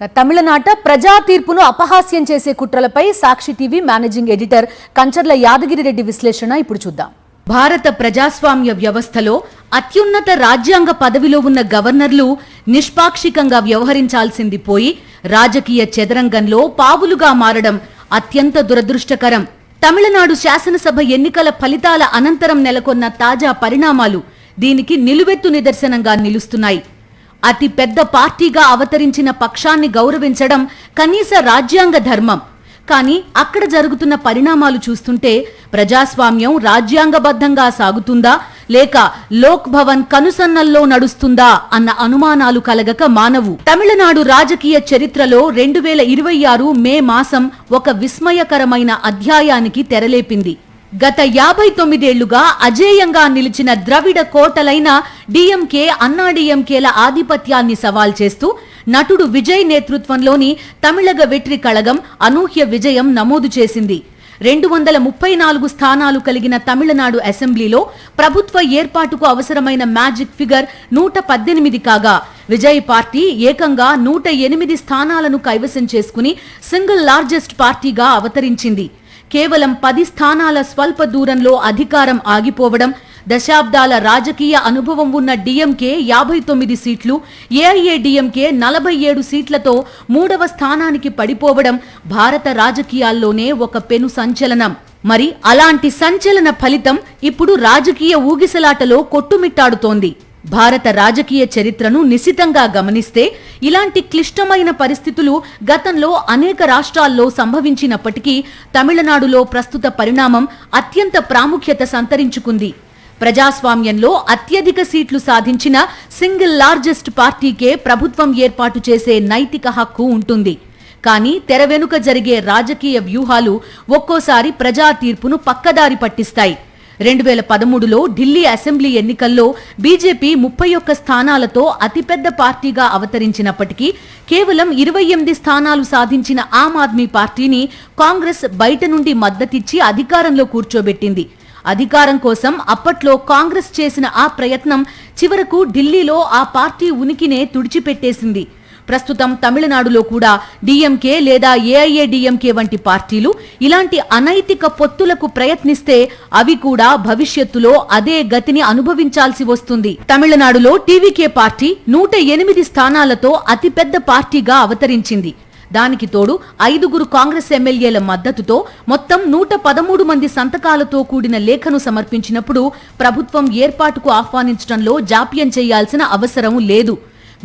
తమిళనాట ప్రజా తీర్పును అపహాస్యం చేసే కుట్రలపై Sakshi TV managing editor Kancharla Yadagiri Reddy విశ్లేషణ ఇప్పుడు చూద్దాం. భారత ప్రజాస్వామ్య వ్యవస్థలో అత్యున్నత రాజ్యాంగ పదవిలో ఉన్న గవర్నర్లు నిష్పాక్షికంగా వ్యవహరించాల్సింది పోయి రాజకీయ చదరంగంలో పావులుగా మారడం అత్యంత దురదృష్టకరం. తమిళనాడు శాసనసభ ఎన్నికల ఫలితాల అనంతరం నెలకొన్న తాజా పరిణామాలు దీనికి నిలువెత్తు నిదర్శనంగా నిలుస్తున్నాయి. అతి పెద్ద పార్టీగా అవతరించిన పక్షాన్ని గౌరవించడం కనీస రాజ్యాంగ ధర్మం. కానీ అక్కడ జరుగుతున్న పరిణామాలు చూస్తుంటే ప్రజాస్వామ్యం రాజ్యాంగబద్ధంగా సాగుతుందా లేక లోక్ భవన్ కనుసన్నల్లో నడుస్తుందా అన్న అనుమానాలు కలగక మానవు. తమిళనాడు రాజకీయ చరిత్రలో 2026 మే మాసం ఒక విస్మయకరమైన అధ్యాయానికి తెరలేపింది. గత 59 ఏళ్లుగా అజేయంగా నిలిచిన ద్రవిడ కోటలైన డిఎంకే, అన్నాడీఎంకేల ఆధిపత్యాన్ని సవాల్ చేస్తూ నటుడు విజయ్ నేతృత్వంలోని తమిళగ వెట్రి కళగం అనూహ్య విజయం నమోదు చేసింది. 234 స్థానాలు కలిగిన తమిళనాడు అసెంబ్లీలో ప్రభుత్వ ఏర్పాటుకు అవసరమైన మ్యాజిక్ ఫిగర్ 118 కాగా విజయ్ పార్టీ ఏకంగా 108 స్థానాలను కైవసం చేసుకుని సింగిల్ లార్జెస్ట్ పార్టీగా అవతరించింది. కేవలం 10 స్థానాల స్వల్ప దూరంలో అధికారం ఆగిపోవడం, దశాబ్దాల రాజకీయ అనుభవం ఉన్న డిఎంకే 59 సీట్లు, ఏఐఏడిఎంకే 47 సీట్లతో 3వ స్థానానికి పడిపోవడం భారత రాజకీయాల్లోనే ఒక పెను సంచలనం. మరి అలాంటి సంచలన ఫలితం ఇప్పుడు రాజకీయ ఊగిసలాటలో కొట్టుమిట్టాడుతోంది. భారత రాజకీయ చరిత్రను నిశితంగా గమనిస్తే ఇలాంటి క్లిష్టమైన పరిస్థితులు గతంలో అనేక రాష్ట్రాల్లో సంభవించినప్పటికీ తమిళనాడులో ప్రస్తుత పరిణామం అత్యంత ప్రాముఖ్యత సంతరించుకుంది. ప్రజాస్వామ్యంలో అత్యధిక సీట్లు సాధించిన సింగిల్ లార్జెస్ట్ పార్టీకే ప్రభుత్వం ఏర్పాటు చేసే నైతిక హక్కు ఉంటుంది. కానీ తెర వెనుక జరిగే రాజకీయ వ్యూహాలు ఒక్కోసారి ప్రజా తీర్పును పక్కదారి పట్టిస్తాయి. 2013లో ఢిల్లీ అసెంబ్లీ ఎన్నికల్లో బీజేపీ 31 స్థానాలతో అతిపెద్ద పార్టీగా అవతరించినప్పటికీ కేవలం 28 స్థానాలు సాధించిన ఆమ్ ఆద్మీ పార్టీని కాంగ్రెస్ బయట నుండి మద్దతిచ్చి అధికారంలో కూర్చోబెట్టింది. అధికారం కోసం అప్పట్లో కాంగ్రెస్ చేసిన ఆ ప్రయత్నం చివరకు ఢిల్లీలో ఆ పార్టీ ఉనికినే తుడిచిపెట్టేసింది. ప్రస్తుతం తమిళనాడులో కూడా డిఎంకే లేదా ఏఐఏడిఎంకే వంటి పార్టీలు ఇలాంటి అనైతిక పొత్తులకు ప్రయత్నిస్తే అవి కూడా భవిష్యత్తులో అదే గతిని అనుభవించాల్సి వస్తుంది. తమిళనాడులో టీవీకే పార్టీ 108 స్థానాలతో అతిపెద్ద పార్టీగా అవతరించింది. దానికి తోడు 5 కాంగ్రెస్ ఎమ్మెల్యేల మద్దతుతో మొత్తం 113 మంది సంతకాలతో కూడిన లేఖను సమర్పించినప్పుడు ప్రభుత్వం ఏర్పాటుకు ఆహ్వానించడంలో జాప్యం చేయాల్సిన అవసరం లేదు.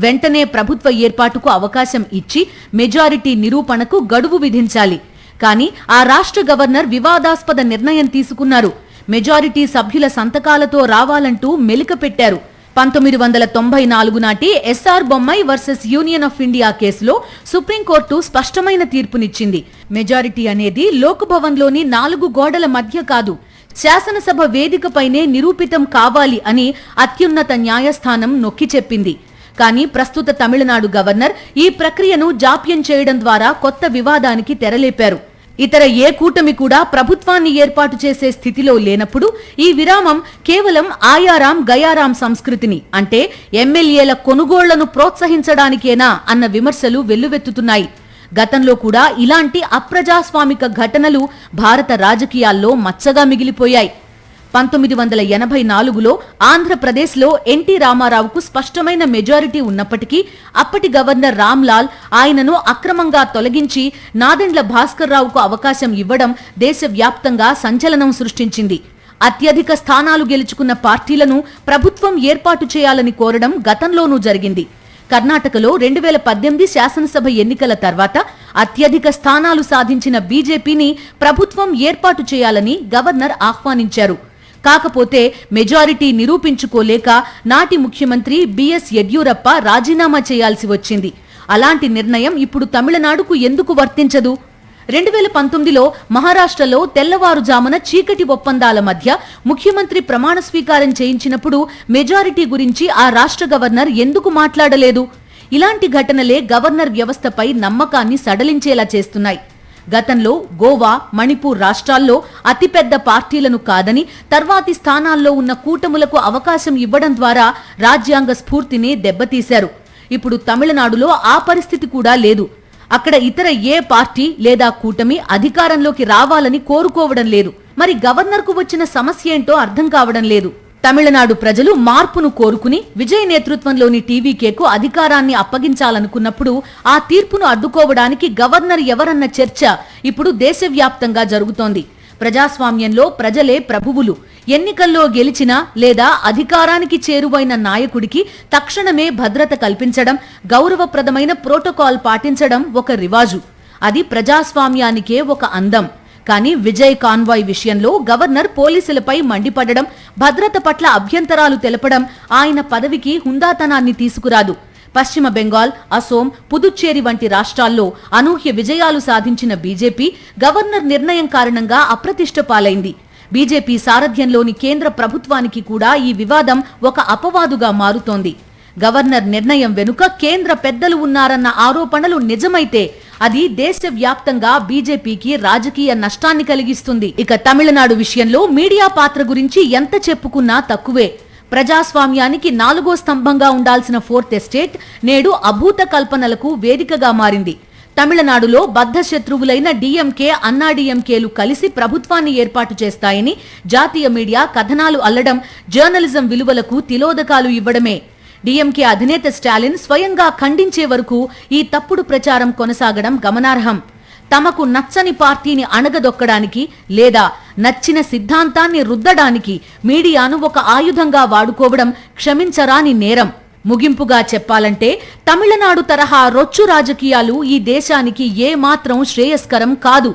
వెంటనే ప్రభుత్వ ఏర్పాటుకు అవకాశం ఇచ్చి మెజారిటీ నిరూపణకు గడువు విధించాలి. కానీ ఆ రాష్ట్ర గవర్నర్ వివాదాస్పద నిర్ణయం తీసుకున్నారు. మెజారిటీ సభ్యుల సంతకాలతో రావాలంటూ మెలిక పెట్టారు. 1994 నాటి SR Bommai versus Union of India కేసులో సుప్రీంకోర్టు స్పష్టమైన తీర్పునిచ్చింది. మెజారిటీ అనేది లోక్ భవన్లోని 4 గోడల మధ్య కాదు, శాసనసభ వేదికపైనే నిరూపితం కావాలి అని అత్యున్నత న్యాయస్థానం నొక్కి చెప్పింది. కానీ ప్రస్తుత తమిళనాడు గవర్నర్ ఈ ప్రక్రియను జాప్యం చేయడం ద్వారా కొత్త వివాదానికి తెరలేపారు. ఇతర ఏ కూటమి కూడా ప్రభుత్వాన్ని ఏర్పాటు చేసే స్థితిలో లేనప్పుడు ఈ విరామం కేవలం ఆయారాం గయారాం సంస్కృతిని, అంటే ఎమ్మెల్యేల కొనుగోళ్లను ప్రోత్సహించడానికేనా అన్న విమర్శలు వెల్లువెత్తుతున్నాయి. గతంలో కూడా ఇలాంటి అప్రజాస్వామిక ఘటనలు భారత రాజకీయాల్లో మచ్చగా మిగిలిపోయాయి. 1984లో ఆంధ్రప్రదేశ్లో ఎన్టీ రామారావుకు స్పష్టమైన మెజారిటీ ఉన్నప్పటికీ అప్పటి గవర్నర్ రామ్లాల్ ఆయనను అక్రమంగా తొలగించి నాదెండ్ల భాస్కర్ రావుకు అవకాశం ఇవ్వడం దేశవ్యాప్తంగా సంచలనం సృష్టించింది. అత్యధిక స్థానాలు గెలుచుకున్న పార్టీలను ప్రభుత్వం ఏర్పాటు చేయాలని కోరడం గతంలోనూ జరిగింది. కర్ణాటకలో 2018 శాసనసభ ఎన్నికల తర్వాత అత్యధిక స్థానాలు సాధించిన బీజేపీని ప్రభుత్వం ఏర్పాటు చేయాలని గవర్నర్ ఆహ్వానించారు. కాకపోతే మెజారిటీ నిరూపించుకోలేక నాటి ముఖ్యమంత్రి బిఎస్ యడ్యూరప్ప రాజీనామా చేయాల్సి వచ్చింది. అలాంటి నిర్ణయం ఇప్పుడు తమిళనాడుకు ఎందుకు వర్తించదు? 2019లో మహారాష్ట్రలో తెల్లవారుజామున చీకటి ఒప్పందాల మధ్య ముఖ్యమంత్రి ప్రమాణ స్వీకారం చేయించినప్పుడు మెజారిటీ గురించి ఆ రాష్ట్ర గవర్నర్ ఎందుకు మాట్లాడలేదు? ఇలాంటి ఘటనలే గవర్నర్ వ్యవస్థపై నమ్మకాన్ని సడలించేలా చేస్తున్నాయి. గతంలో గోవా, మణిపూర్ రాష్ట్రాల్లో అతిపెద్ద పార్టీలను కాదని తర్వాతి స్థానాల్లో ఉన్న కూటములకు అవకాశం ఇవ్వడం ద్వారా రాజ్యాంగ స్ఫూర్తిని దెబ్బతీశారు. ఇప్పుడు తమిళనాడులో ఆ పరిస్థితి కూడా లేదు. అక్కడ ఇతర ఏ పార్టీ లేదా కూటమి అధికారంలోకి రావాలని కోరుకోవడం లేదు. మరి గవర్నర్కు వచ్చిన సమస్య ఏంటో అర్థం కావడం లేదు. తమిళనాడు ప్రజలు మార్పును కోరుకుని విజయ్ నేతృత్వంలోని టీవీకేకు అధికారాన్ని అప్పగించాలనుకున్నప్పుడు ఆ తీర్పును అడ్డుకోవడానికి గవర్నర్ ఎవరన్న చర్చ ఇప్పుడు దేశవ్యాప్తంగా జరుగుతోంది. ప్రజాస్వామ్యంలో ప్రజలే ప్రభువులు. ఎన్నికల్లో గెలిచిన లేదా అధికారానికి చేరువైన నాయకుడికి తక్షణమే భద్రత కల్పించడం, గౌరవప్రదమైన ప్రోటోకాల్ పాటించడం ఒక రివాజు. అది ప్రజాస్వామ్యానికే ఒక అందం. కానీ విజయ్ కాన్వాయ్ విషయంలో గవర్నర్ పోలీసులపై మండిపడడం, భద్రత పట్ల అభ్యంతరాలు తెలపడం ఆయన పదవికి హుందాతనాన్ని తీసుకురాదు. పశ్చిమ బెంగాల్, అసోం, పుదుచ్చేరి వంటి రాష్ట్రాల్లో అనూహ్య విజయాలు సాధించిన బీజేపీ గవర్నర్ నిర్ణయం కారణంగా అప్రతిష్ట పాలైంది. బీజేపీ సారథ్యంలోని కేంద్ర ప్రభుత్వానికి కూడా ఈ వివాదం ఒక అపవాదుగా మారుతోంది. గవర్నర్ నిర్ణయం వెనుక కేంద్ర పెద్దలు ఉన్నారన్న ఆరోపణలు నిజమైతే అది దేశవ్యాప్తంగా బీజేపీకి రాజకీయ నష్టాన్ని కలిగిస్తుంది. ఇక తమిళనాడు విషయంలో మీడియా పాత్ర గురించి ఎంత చెప్పుకున్నా తక్కువే. ప్రజాస్వామ్యానికి 4వ స్తంభంగా ఉండాల్సిన ఫోర్త్ ఎస్టేట్ నేడు అభూత కల్పనలకు వేదికగా మారింది. తమిళనాడులో బద్ధ శత్రువులైన డీఎంకే, అన్నాడీఎంకేలు కలిసి ప్రభుత్వాన్ని ఏర్పాటు చేస్తాయని జాతీయ మీడియా కథనాలు అల్లడం జర్నలిజం విలువలకు తిలోదకాలు ఇవ్వడమే. డీఎంకే అధినేత స్టాలిన్ స్వయంగా ఖండించే వరకు ఈ తప్పుడు ప్రచారం కొనసాగడం గమనార్హం. తమకు నచ్చని పార్టీని అణగదొక్కడానికి లేదా నచ్చిన సిద్ధాంతాన్ని రుద్దడానికి మీడియాను ఒక ఆయుధంగా వాడుకోవడం క్షమించరాని నేరం. ముగింపుగా చెప్పాలంటే తమిళనాడు తరహా రొచ్చు రాజకీయాలు ఈ దేశానికి ఏమాత్రం శ్రేయస్కరం కాదు.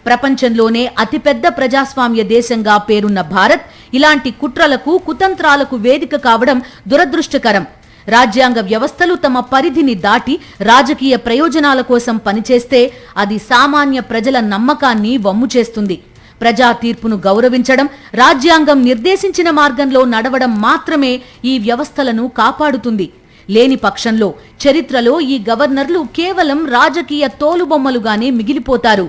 ప్రపంచంలోనే అతిపెద్ద ప్రజాస్వామ్య దేశంగా పేరున్న భారత్ ఇలాంటి కుట్రలకు, కుతంత్రాలకు వేదిక కావడం దురదృష్టకరం. రాజ్యాంగ వ్యవస్థలు తమ పరిధిని దాటి రాజకీయ ప్రయోజనాల కోసం పనిచేస్తే అది సామాన్య ప్రజల నమ్మకాన్ని వమ్ము చేస్తుంది. ప్రజా తీర్పును గౌరవించడం, రాజ్యాంగం నిర్దేశించిన మార్గంలో నడవడం మాత్రమే ఈ వ్యవస్థలను కాపాడుతుంది. లేని పక్షంలో చరిత్రలో ఈ గవర్నర్లు కేవలం రాజకీయ తోలుబొమ్మలుగానే మిగిలిపోతారు.